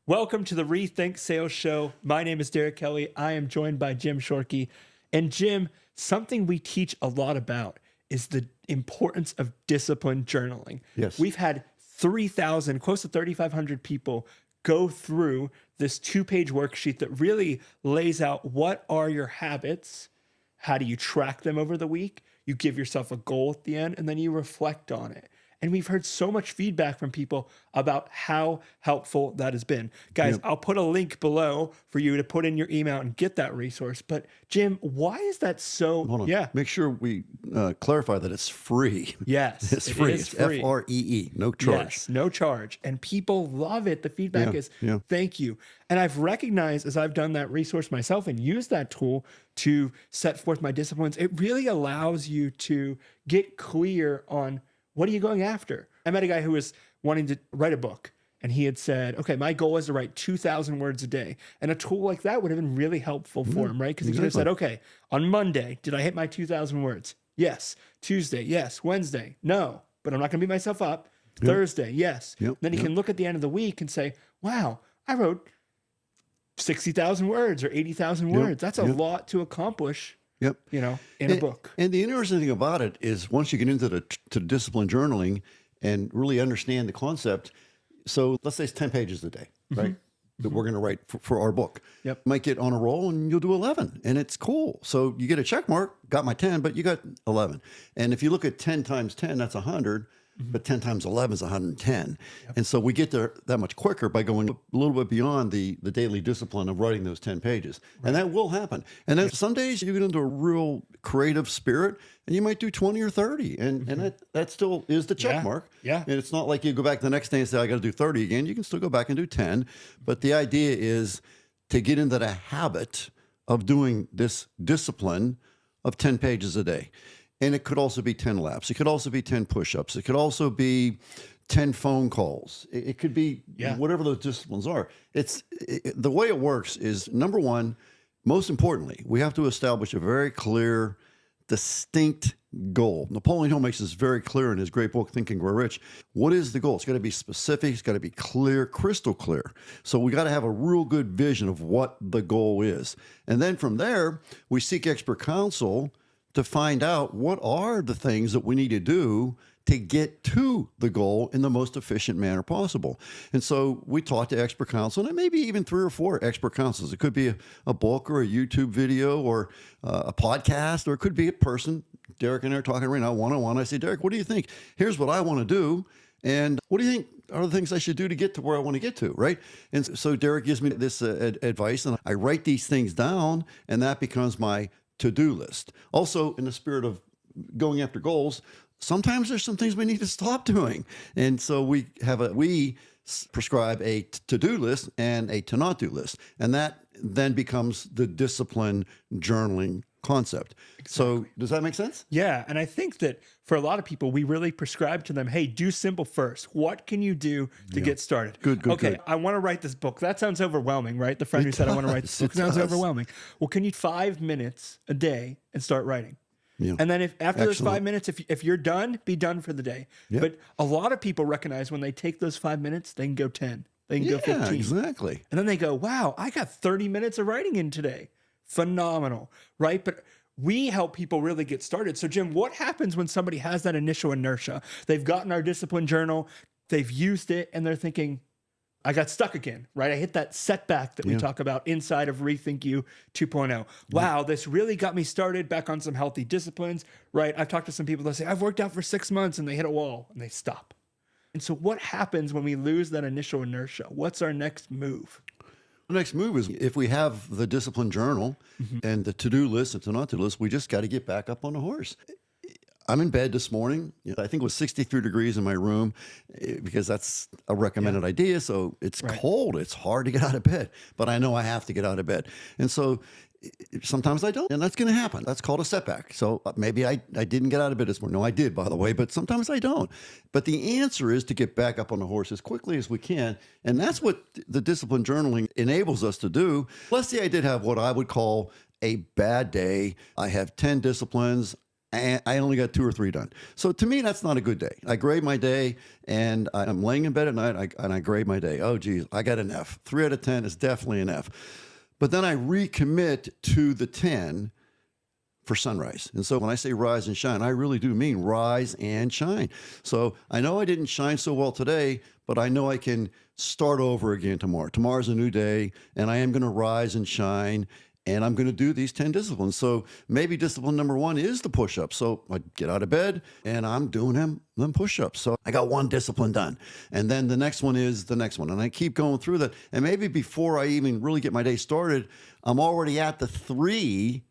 Welcome to the Rethink Sales Show. My name is Derek Kelly. I am joined by Jim Shorkey. And Jim, something we teach a lot about is the importance of disciplined journaling. Yes. We've had 3,000, close to 3,500 people go through this 2-page worksheet that really lays out what are your habits, how do you track them over the week, you give yourself a goal at the end, and then you reflect on it. And we've heard so much feedback from people about how helpful that has been. Guys, I'll put a link below for you to put in your email and get that resource. But Jim, why is that so? Hold on. Yeah. Make sure we clarify that it's free. Yes. It's free. It is free. F-R-E-E. No charge. Yes, no charge. And people love it. The feedback is, thank you. And I've recognized as I've done that resource myself and used that tool to set forth my disciplines, it really allows you to get clear on what are you going after? I met a guy who was wanting to write a book, and he had said, okay, my goal is to write 2,000 words a day. And a tool like that would have been really helpful for him, right? Because he could have said, okay, on Monday, did I hit my 2,000 words? Yes. Tuesday, yes. Wednesday, no. But I'm not going to beat myself up. Thursday, yes. Then he can look at the end of the week and say, wow, I wrote 60,000 words or 80,000 words. That's a lot to accomplish. In a book. And the interesting thing about it is once you get into to discipline journaling and really understand the concept, so let's say it's 10 pages a day, right? That we're going to write for our book. Might get on a roll and you'll do 11 and it's cool. So you get a check mark, got my 10, but you got 11. And if you look at 10 times 10, that's 100. But 10 times 11 is 110. And so we get there that much quicker by going a little bit beyond the daily discipline of writing those 10 pages. And that will happen. And then some days you get into a real creative spirit and you might do 20 or 30. And that still is the check mark. And it's not like you go back the next day and say, I got to do 30 again. You can still go back and do 10. But the idea is to get into the habit of doing this discipline of 10 pages a day. And it could also be 10 laps. It could also be 10 push-ups. It could also be 10 phone calls. It could be whatever those disciplines are. The way it works is, number one, most importantly, we have to establish a very clear, distinct goal. Napoleon Hill makes this very clear in his great book, Think and Grow Rich. What is the goal? It's got to be specific. It's got to be clear, crystal clear. So we got to have a real good vision of what the goal is. And then from there, we seek expert counsel to find out what are the things that we need to do to get to the goal in the most efficient manner possible. And so we talk to expert counsel, and maybe even 3 or 4 expert counsels. It could be a book or a YouTube video or a podcast, or it could be a person. Derek and I are talking right now, one-on-one. I say, Derek, what do you think? Here's what I want to do. And what do you think are the things I should do to get to where I want to get to, right? And so Derek gives me this advice, and I write these things down, and that becomes my to-do list. Also, in the spirit of going after goals, sometimes there's some things we need to stop doing. And so we prescribe a to-do list and a to-not-do list. And that then becomes the discipline journaling concept. So does that make sense? Yeah. And I think that for a lot of people, we really prescribe to them, hey, do simple first. What can you do to get started? Good. Okay, I want to write this book. That sounds overwhelming, right? The friend who said, I want to write this book sounds overwhelming. Well, can you 5 minutes a day and start writing? And then after those 5 minutes, if you're done, be done for the day. But a lot of people recognize when they take those 5 minutes, they can go 10. They can go 15. Exactly. And then they go, wow, I got 30 minutes of writing in today. Phenomenal, right? But we help people really get started. So Jim, what happens when somebody has that initial inertia? They've gotten our discipline journal, they've used it, and they're thinking, I got stuck again, right? I hit that setback that we talk about inside of Rethink You 2.0. Wow, this really got me started back on some healthy disciplines, right? I've talked to some people that say, I've worked out for 6 months, and they hit a wall and they stop. And so what happens when we lose that initial inertia? What's our next move? The next move is if we have the discipline journal and the to-do list and to-not-do list, we just got to get back up on the horse. I'm in bed this morning. I think it was 63 degrees in my room because that's a recommended idea. So it's cold. It's hard to get out of bed, but I know I have to get out of bed. And so sometimes I don't, and that's going to happen. That's called a setback. So maybe I didn't get out of bed this morning. No, I did, by the way, but sometimes I don't. But the answer is to get back up on the horse as quickly as we can. And that's what the discipline journaling enables us to do. Let's say I did have what I would call a bad day. I have 10 disciplines. and I only got 2 or 3 done. So to me, that's not a good day. I grade my day, and I'm laying in bed at night, and I grade my day. Oh, geez, I got an F. 3 out of 10 is definitely an F. But then I recommit to the 10 for sunrise. And so when I say rise and shine, I really do mean rise and shine. So I know I didn't shine so well today, but I know I can start over again tomorrow. Tomorrow's a new day, and I am going to rise and shine, and I'm going to do these 10 disciplines. So maybe discipline number 1 is the push-ups. So I get out of bed, and I'm doing them push-ups. So I got 1 discipline done. And then the next one is the next one. And I keep going through that. And maybe before I even really get my day started, I'm already at the 3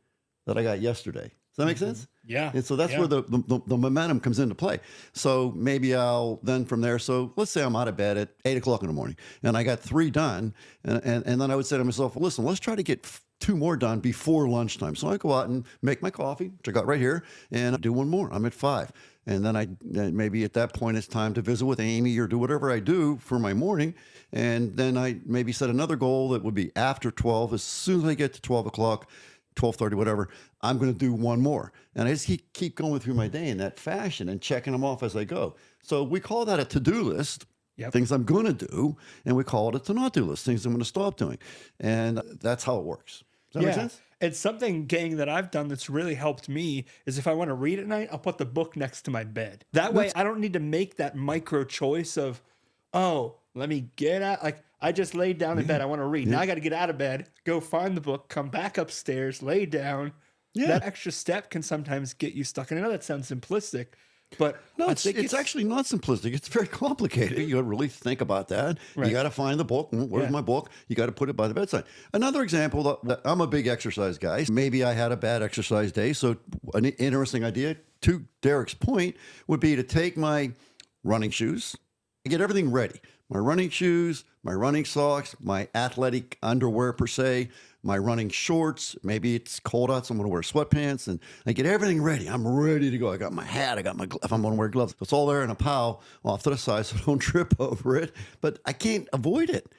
that I got yesterday. Does that make sense? Yeah. And so that's where the momentum comes into play. So maybe I'll then from there. So let's say I'm out of bed at 8 o'clock in the morning, and I got 3 done. And then I would say to myself, well, listen, let's try to get 2 more done before lunchtime. So I go out and make my coffee, which I got right here, and do 1 more. I'm at 5. And then maybe at that point it's time to visit with Amy or do whatever I do for my morning. And then I maybe set another goal that would be after 12. As soon as I get to 12 o'clock, 12:30, whatever, I'm going to do 1 more. And I just keep going through my day in that fashion and checking them off as I go. So we call that a to-do list, things I'm going to do, and we call it a to-not-do list, things I'm going to stop doing. And that's how it works. Does that make sense? It's something, gang, that I've done that's really helped me is if I want to read at night, I'll put the book next to my bed. That way I don't need to make that micro choice of, oh, let me get out. Like, I just laid down in bed. I want to read. Now I got to get out of bed, go find the book, come back upstairs, lay down. That extra step can sometimes get you stuck. And I know that sounds simplistic, but no, it's actually not simplistic. It's very complicated. You got to really think about that. Right. You got to find the book. Where's my book? You got to put it by the bedside. Another example, that I'm a big exercise guy. Maybe I had a bad exercise day. So an interesting idea, to Derek's point, would be to take my running shoes, get everything ready. My running shoes, my running socks, my athletic underwear per se, my running shorts. Maybe it's cold out, so I'm going to wear sweatpants, and I get everything ready. I'm ready to go. I got my hat. I got my if I'm going to wear gloves. It's all there in a pile off to the side, so I don't trip over it. But I can't avoid it.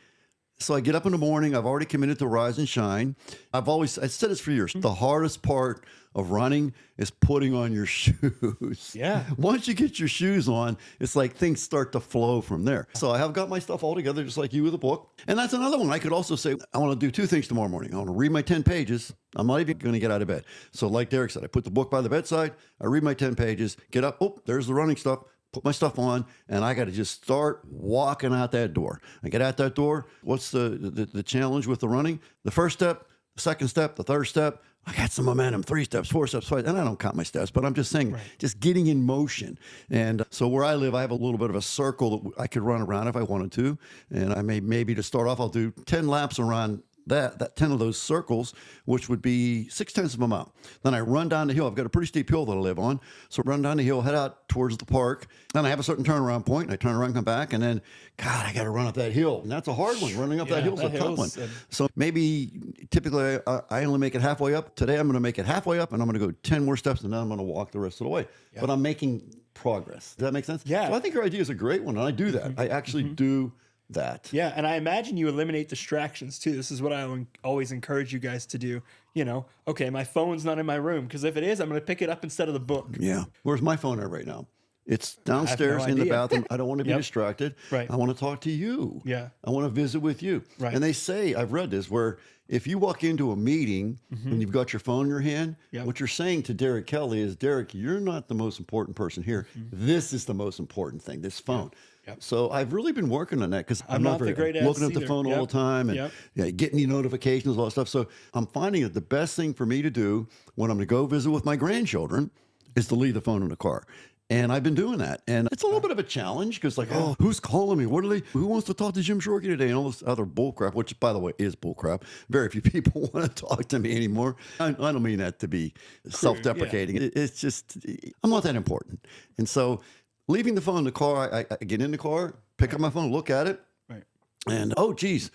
So I get up in the morning. I've already committed to rise and shine. I said this for years. The hardest part of running is putting on your shoes. Yeah. Once you get your shoes on, it's like things start to flow from there. So I have got my stuff all together, just like you with a book. And that's another one. I could also say, I want to do 2 things tomorrow morning. I want to read my 10 pages. I'm not even going to get out of bed. So like Derek said, I put the book by the bedside. I read my 10 pages, get up. Oh, there's the running stuff. Put my stuff on, and I got to just start walking out that door. I get out that door. What's the challenge with the running? The first step, the second step, the third step. I got some momentum, 3 steps, 4 steps, 5, and I don't count my steps, but I'm just saying, just getting in motion. And so where I live, I have a little bit of a circle that I could run around if I wanted to. And I maybe to start off, I'll do 10 laps around that 10 of those circles, which would be 6/10 of a mile. Then I run down the hill. I've got a pretty steep hill that I live on. So run down the hill, head out towards the park. Then I have a certain turnaround point. And I turn around, come back, and then, God, I got to run up that hill. And that's a hard one. Running up that hill is a tough one. So maybe typically I only make it halfway up. Today I'm going to make it halfway up, and I'm going to go 10 more steps, and then I'm going to walk the rest of the way. Yeah. But I'm making progress. Does that make sense? Yeah. So I think your idea is a great one, and I do that. I actually do that. Yeah, and I imagine you eliminate distractions too. This is what I always encourage you guys to do. You know, okay, my phone's not in my room, because if it is, I'm going to pick it up instead of the book. Yeah. Where's my phone at right now? It's downstairs in the bathroom. I don't want to be distracted. Right. I want to talk to you. Yeah. I want to visit with you. Right. And they say, I've read this, where if you walk into a meeting and you've got your phone in your hand, what you're saying to Derek Kelly is, Derek, you're not the most important person here. This is the most important thing, this phone. Yep. So I've really been working on that, because I'm not very great looking at the phone all the time and getting the notifications, all that stuff. So I'm finding that the best thing for me to do when I'm going to go visit with my grandchildren is to leave the phone in the car. And I've been doing that. And it's a little bit of a challenge, because oh, who's calling me? Who wants to talk to Jim Shorkey today? And all this other bull crap, which, by the way, is bull crap. Very few people want to talk to me anymore. I don't mean that to be self-deprecating. It's just, I'm not that important. And so leaving the phone in the car, I get in the car, pick up my phone, look at it. Right. And, oh, geez,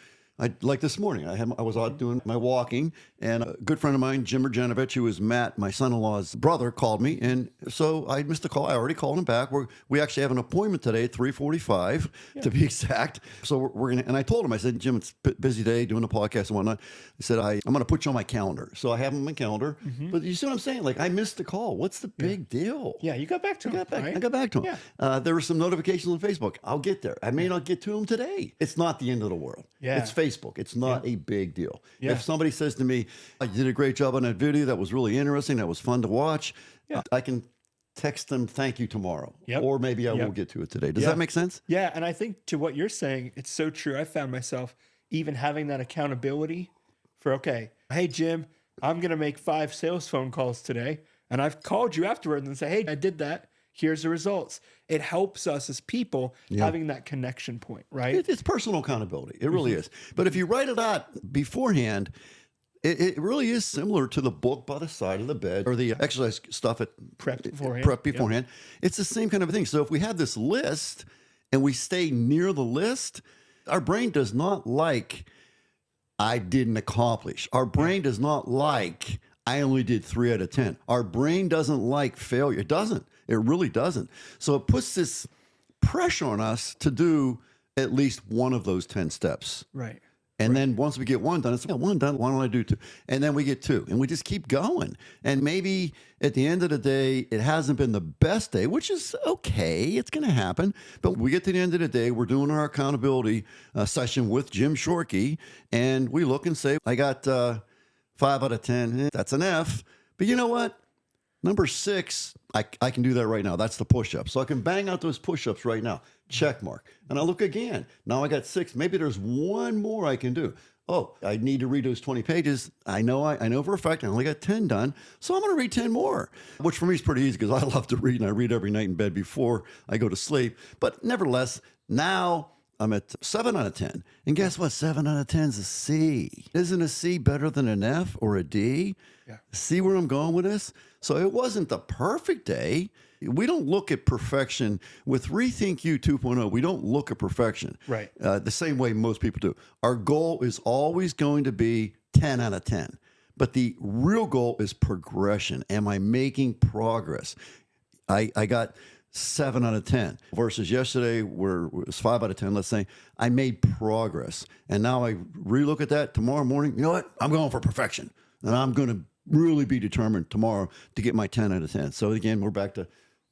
Like this morning, I was out doing my walking, and a good friend of mine, Jim Rajanovich, who is Matt, my son-in-law's brother, called me, and so I missed the call. I already called him back. We actually have an appointment today at 3:45 to be exact. So we're gonna. And I told him, I said, Jim, it's a busy day doing the podcast and whatnot. He said, I'm going to put you on my calendar. So I have him on my calendar. But you see what I'm saying? Like, I missed the call. What's the big deal? Yeah, you got back to him. I got back to him. Yeah. There were some notifications on Facebook. I'll get there. I may not get to him today. It's not the end of the world. Yeah. It's Facebook. It's not a big deal. Yeah. If somebody says to me, "You did a great job on that video. That was really interesting. That was fun to watch," I can text them, "Thank you," tomorrow. Or maybe I will get to it today. Does that make sense? Yeah. And I think to what you're saying, it's so true. I found myself even having that accountability for, okay, hey, Jim, I'm going to make 5 sales phone calls today. And I've called you afterwards and say, hey, I did that. Here's the results. It helps us as people having that connection point, right? It's personal accountability. It really is. But if you write it out beforehand, it really is similar to the book by the side of the bed or the exercise stuff Prep beforehand. It's the same kind of a thing. So if we have this list and we stay near the list, our brain does not like, I didn't accomplish. Our brain does not like, I only did 3 out of 10. Our brain doesn't like failure. It doesn't. It really doesn't. So it puts this pressure on us to do at least one of those 10 steps. Right. And then once we get one done, it's one done. Why don't I do 2? And then we get 2, and we just keep going. And maybe at the end of the day, it hasn't been the best day, which is okay. It's going to happen. But we get to the end of the day, we're doing our accountability session with Jim Shorkey, and we look and say, I got 5 out of 10. That's an F. But you know what? Number 6, I can do that right now. That's the push-up. So I can bang out those push-ups right now. Check mark. And I look again. Now I got 6. Maybe there's one more I can do. Oh, I need to read those 20 pages. I know for a fact I only got 10 done. So I'm going to read 10 more, which for me is pretty easy because I love to read, and I read every night in bed before I go to sleep. But nevertheless, now I'm at 7 out of 10. And guess what? 7 out of 10 is a C. Isn't a C better than an F or a D? Yeah. See where I'm going with this? So it wasn't the perfect day. We don't look at perfection with Rethink You 2.0. We don't look at perfection the same way most people do. Our goal is always going to be 10 out of 10. But the real goal is progression. Am I making progress? I got 7 out of 10 versus yesterday where it was 5 out of 10. Let's say I made progress. And now I relook at that tomorrow morning. You know what? I'm going for perfection. And I'm going to really be determined tomorrow to get my 10 out of 10. So again, we're back to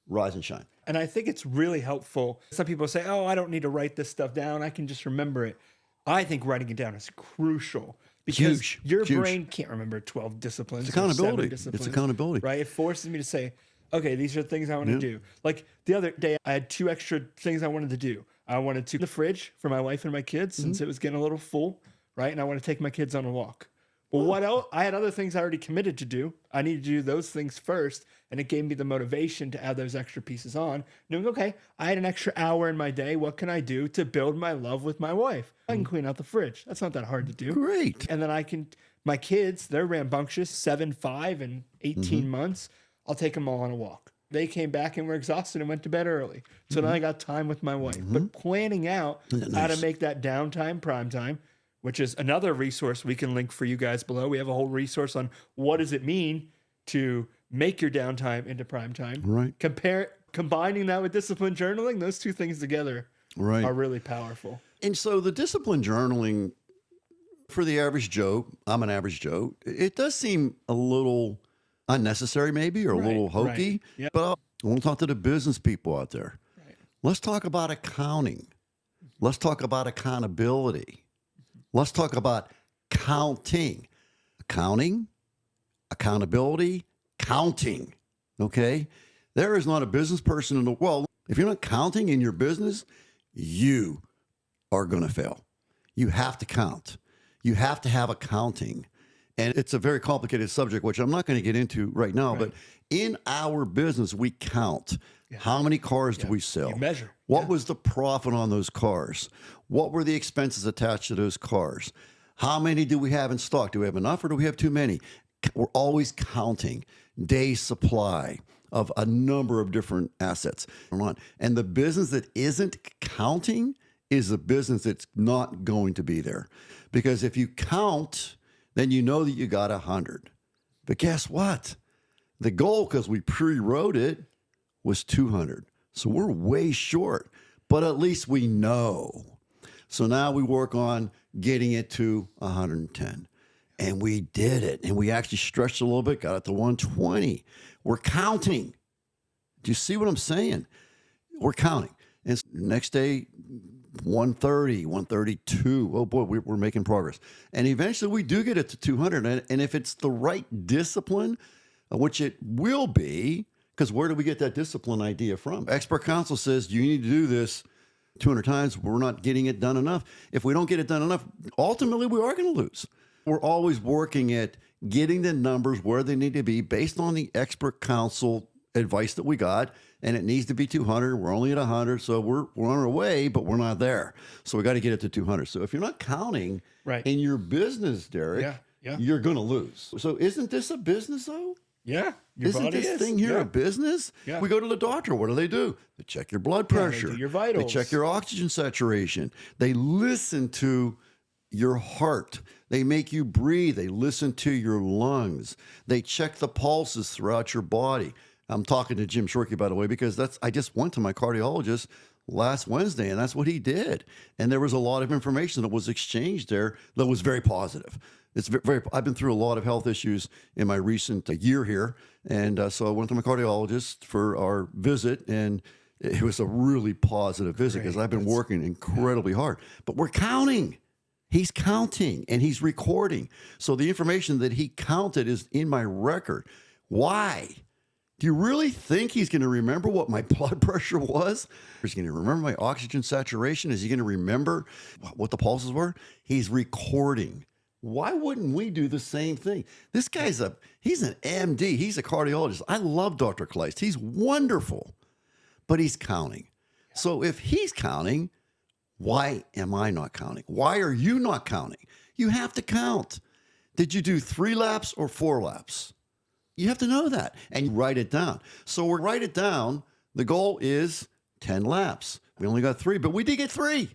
rise and shine. And I think it's really helpful. Some people say, oh, I don't need to write this stuff down. I can just remember it. I think writing it down is crucial because your brain can't remember 12 disciplines. It's accountability. It's accountability. Right? It forces me to say, okay, these are things I want to do. Like the other day, I had 2 extra things I wanted to do. I wanted to the fridge for my wife and my kids since it was getting a little full, right? And I want to take my kids on a walk. Well, what else? I had other things I already committed to do. I needed to do those things first, and it gave me the motivation to add those extra pieces on. Knowing, okay, I had an extra hour in my day. What can I do to build my love with my wife? I can clean out the fridge. That's not that hard to do. Great. And then my kids, they're rambunctious, 7, 5, and 18 months. I'll take them all on a walk. They came back and were exhausted and went to bed early. So then I got time with my wife. But planning out how to make that downtime primetime, which is another resource we can link for you guys below. We have a whole resource on what does it mean to make your downtime into prime time. Right. Combining that with disciplined journaling, those 2 things together are really powerful. And so the disciplined journaling for the average Joe, I'm an average Joe, it does seem a little unnecessary maybe or a little hokey. Right. Yep. But I want to talk to the business people out there. Right. Let's talk about accounting. Let's talk about accountability. Let's talk about counting. Accounting, accountability, counting. Okay? There is not a business person in the world. If you're not counting in your business, you are going to fail. You have to count. You have to have accounting. And it's a very complicated subject, which I'm not going to get into right now. But in our business, we count. How many cars do we sell? You measure. What was the profit on those cars? What were the expenses attached to those cars? How many do we have in stock? Do we have enough or do we have too many? We're always counting day supply of a number of different assets. And the business that isn't counting is a business that's not going to be there. Because if you count, then you know that you got 100. But guess what? The goal, because we pre-wrote it, was 200. So we're way short, but at least we know. So now we work on getting it to 110. And we did it. And we actually stretched a little bit, got it to 120. We're counting. Do you see what I'm saying? We're counting. And next day, 130, 132. Oh boy, we're making progress. And eventually we do get it to 200. And if it's the right discipline, which it will be, because where do we get that discipline idea from? Expert counsel says you need to do this 200 times. We're not getting it done enough. If we don't get it done enough, ultimately we are going to lose. We're always working at getting the numbers where they need to be based on the expert counsel advice that we got, and it needs to be 200. We're only at 100, so we're on our way, but we're not there. So we got to get it to 200. So if you're not counting in your business, Derek, you're going to lose. So isn't this a business, though? Yeah. Isn't this thing here a business? Yeah. We go to the doctor. What do? They check your blood pressure. They do your vitals. They check your oxygen saturation. They listen to your heart. They make you breathe. They listen to your lungs. They check the pulses throughout your body. I'm talking to Jim Shorkey, by the way, because I just went to my cardiologist last Wednesday, and that's what he did. And there was a lot of information that was exchanged there that was very positive. It's very. I've been through a lot of health issues in my recent year here, and so I went to my cardiologist for our visit, and it was a really positive visit because I've been working incredibly hard. But we're counting. He's counting, and he's recording. So the information that he counted is in my record. Why? Do you really think he's going to remember what my blood pressure was? Is he going to remember my oxygen saturation? Is he going to remember what the pulses were? He's recording. Why wouldn't we do the same thing? This guy's he's an MD. He's a cardiologist. I love Dr. Kleist. He's wonderful, but he's counting. So if he's counting, why am I not counting? Why are you not counting? You have to count. Did you do 3 laps or 4 laps? You have to know that, and you write it down. So we'll write it down. The goal is 10 laps. We only got 3, but we did get 3.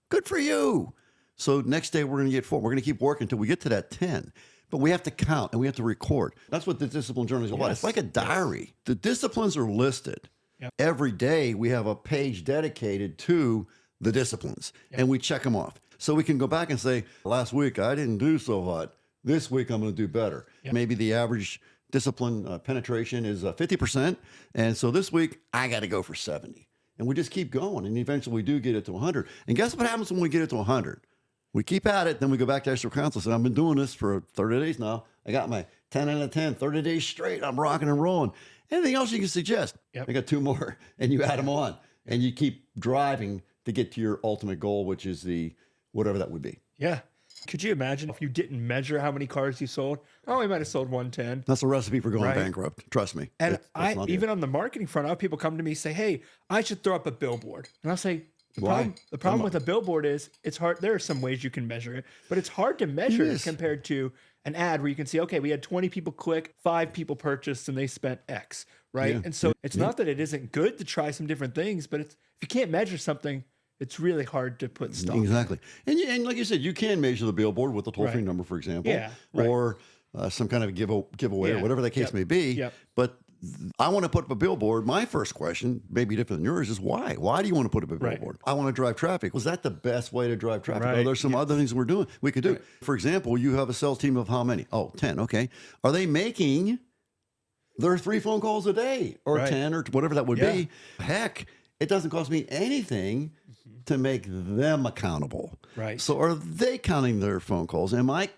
Good for you. So next day we're going to get 4. We're going to keep working until we get to that 10. But we have to count, and we have to record. That's what the discipline journal is about. It's like a diary. The disciplines are listed. Yep. Every day we have a page dedicated to the disciplines, and we check them off. So we can go back and say, last week I didn't do so hot. This week I'm going to do better. Yep. Maybe the average discipline penetration is 50%. And so this week I got to go for 70. And we just keep going. And eventually we do get it to 100. And guess what happens when we get it to 100? We keep at it. Then we go back to expert counsel and say, I've been doing this for 30 days now. I got my 10 out of 10, 30 days straight. I'm rocking and rolling. Anything else you can suggest? Yep. I got 2 more. And you add them on. And you keep driving to get to your ultimate goal, which is the whatever that would be. Yeah. Could you imagine if you didn't measure how many cars you sold? Oh, we might have sold 110. That's a recipe for going bankrupt. Trust me. And even on the marketing front, I have people come to me and say, hey, I should throw up a billboard. And I'll say, the problem with a billboard is it's hard. There are some ways you can measure it, but it's hard to measure it compared to an ad where you can see, okay, we had 20 people click, 5 people purchased, and they spent X, right? Yeah. And so it's not that it isn't good to try some different things, but if you can't measure something, it's really hard to put stuff. Exactly. And like you said, you can measure the billboard with a toll-free number, for example, or some kind of giveaway or whatever the case may be. Yep. But I want to put up a billboard. My first question, maybe different than yours, is why? Why do you want to put up a billboard? I want to drive traffic. Was that the best way to drive traffic? Are there some other things we could do? For example, you have a sales team of how many? Oh, 10. Okay. Are they making their 3 phone calls a day or 10 or whatever that would be? Heck, it doesn't cost me anything to make them accountable. Right. So are they counting their phone calls? Am I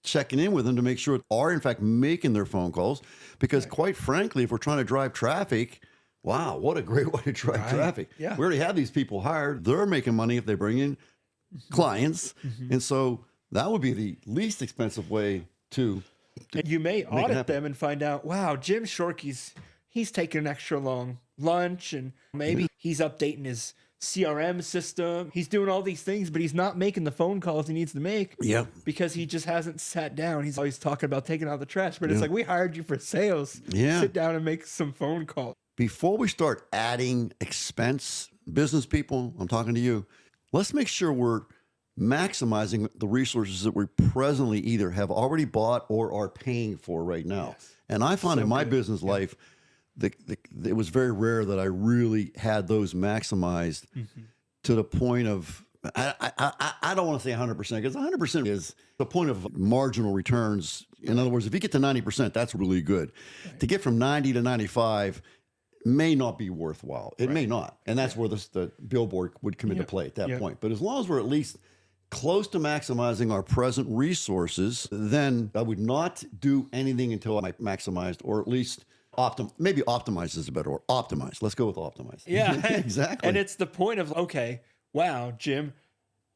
checking in with them to make sure they are in fact making their phone calls? Because quite frankly, if we're trying to drive traffic, wow, what a great way to drive traffic. Yeah. We already have these people hired. They're making money if they bring in clients. And so that would be the least expensive way to and you may audit them and find out, wow, Jim Shorkey's, he's taking an extra long lunch, and maybe he's updating his CRM system. He's doing all these things, but he's not making the phone calls he needs to make because he just hasn't sat down. He's always talking about taking out the trash, but it's like, we hired you for sales. Sit down and make some phone calls. Before we start adding expense, business people, I'm talking to you, let's make sure we're maximizing the resources that we presently either have already bought or are paying for right now. Yes. And I found in my business life, it was very rare that I really had those maximized to the point of, I don't want to say 100%, because 100% is the point of marginal returns. In other words, if you get to 90%, that's really good. Right. To get from 90 to 95 may not be worthwhile. It may not. And that's where the billboard would come into play at that point. But as long as we're at least close to maximizing our present resources, then I would not do anything until I maximized, or at least maybe optimize is a better word. Optimize. Let's go with optimize. Yeah, exactly. And it's the point of, okay, wow, Jim,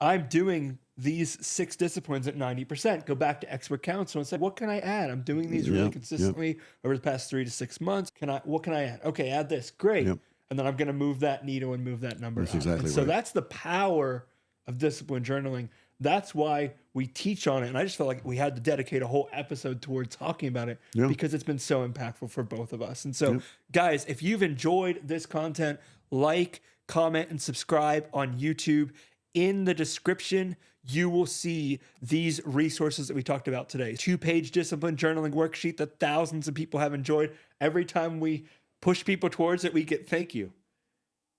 I'm doing these 6 disciplines at 90%. Go back to expert counsel and say, what can I add? I'm doing these really consistently over the past 3 to 6 months. What can I add? Okay, add this. Great. And then I'm going to move that needle and move that number. That's exactly right. So that's the power of discipline journaling. That's why we teach on it. And I just felt like we had to dedicate a whole episode towards talking about it because it's been so impactful for both of us. And so, guys, if you've enjoyed this content, like, comment, and subscribe on YouTube. In the description, you will see these resources that we talked about today. 2-page discipline journaling worksheet that thousands of people have enjoyed. Every time we push people towards it, we get thank you.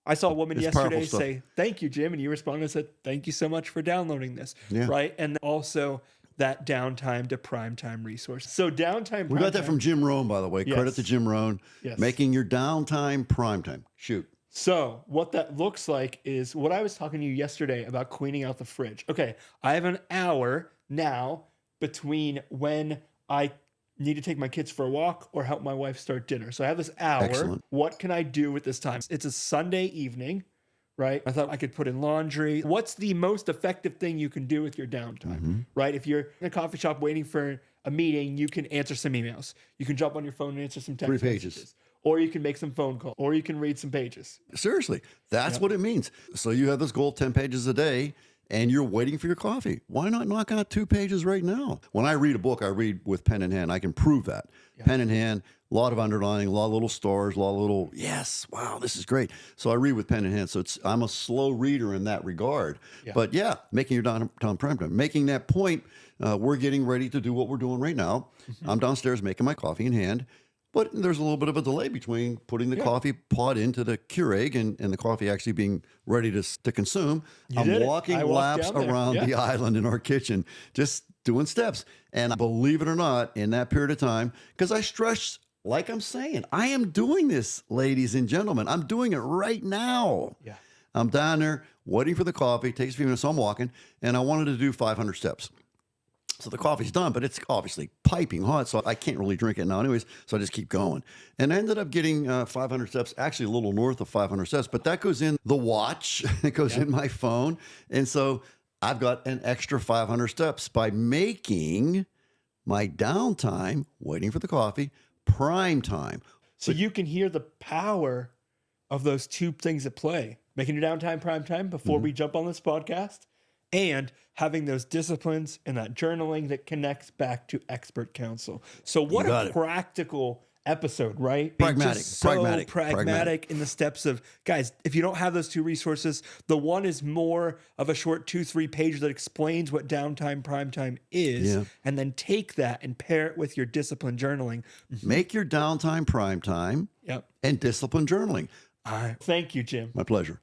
I saw a woman yesterday say, thank you, Jim. And you responded and said, thank you so much for downloading this. Right. And also that Downtime to Primetime resource. So Downtime Primetime. We got that from Jim Rohn, by the way. Credit to Jim Rohn. Making your Downtime Primetime. Shoot. So what that looks like is what I was talking to you yesterday about cleaning out the fridge. Okay. I have an hour now between when I need to take my kids for a walk or help my wife start dinner. So I have this hour. Excellent. What can I do with this time? It's a Sunday evening, right? I thought I could put in laundry. What's the most effective thing you can do with your downtime, right? If you're in a coffee shop waiting for a meeting, you can answer some emails. You can jump on your phone and answer some text 3 pages. messages. Or you can make some phone calls, or you can read some pages. Seriously, that's what it means. So you have this goal, 10 pages a day, and you're waiting for your coffee. Why not knock out 2 pages right now? When I read a book, I read with pen in hand. I can prove that. Pen in hand, a lot of underlining, a lot of little stars, a lot of little, yes, wow, this is great. So I read with pen in hand. So I'm a slow reader in that regard. But making your Downtime Primetime, making that point, we're getting ready to do what we're doing right now. I'm downstairs making my coffee in hand. But there's a little bit of a delay between putting the coffee pot into the Keurig and the coffee actually being ready to consume. I'm walking laps around the island in our kitchen, just doing steps. And believe it or not, in that period of time, because I stress, like I'm saying, I am doing this, ladies and gentlemen. I'm doing it right now. I'm down there waiting for the coffee. It takes a few minutes, so I'm walking, and I wanted to do 500 steps. So the coffee's done, but it's obviously piping hot, so I can't really drink it now anyways, so I just keep going. And I ended up getting 500 steps, actually a little north of 500 steps, but that goes in the watch, it goes in my phone, and so I've got an extra 500 steps by making my downtime, waiting for the coffee, prime time. So you can hear the power of those 2 things at play. Making your downtime prime time before we jump on this podcast, and having those disciplines and that journaling that connects back to expert counsel. So what a practical episode, right? Pragmatic in the steps of, guys, if you don't have those 2 resources, the one is more of a short 2-3 page that explains what Downtime Primetime is, and then take that and pair it with your discipline journaling. Make your Downtime Primetime and discipline journaling. Thank you, Jim. My pleasure.